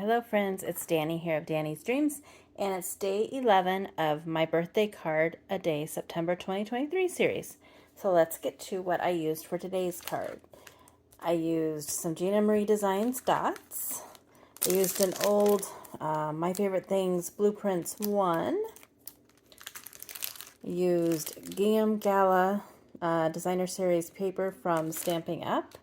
Hello friends, it's Danny here of Danny's Dreams, and it's day 11 of my birthday card a day September 2023 series. So let's get to what I used for today's card. I used some Gina Marie Designs dots. I used an old My Favorite Things Blueprints 1. Used Gingham Gala Designer Series paper from Stamping Up.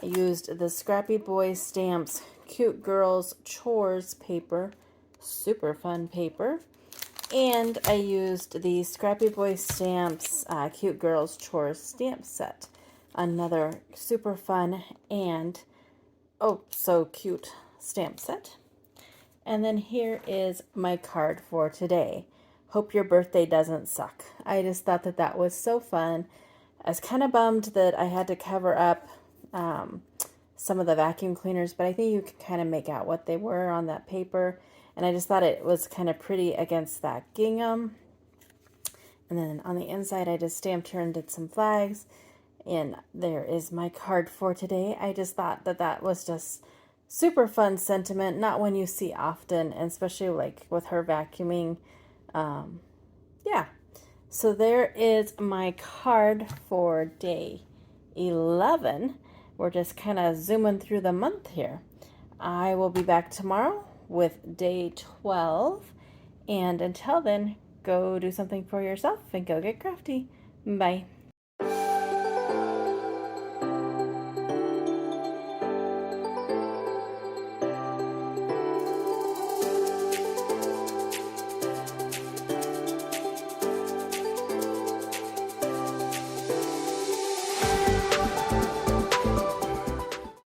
I used the Scrappy Boy Stamps Cute Girls Chores paper, super fun paper. And I used the Scrappy Boy Stamps Cute Girls Chores stamp set, another super fun and oh so cute stamp set. And then here is my card for today. Hope your birthday doesn't suck. I just thought that that was so fun. I was kind of bummed that I had to cover up some of the vacuum cleaners, but I think you can kind of make out what they were on that paper. And I just thought it was kind of pretty against that gingham. And then on the inside, I just stamped here and did some flags. And there is my card for today. I just thought that that was just super fun sentiment, not one you see often, and especially like with her vacuuming. Yeah. So there is my card for day 11. We're just kind of zooming through the month here. I will be back tomorrow with day 12. And until then, go do something for yourself and go get crafty. Bye.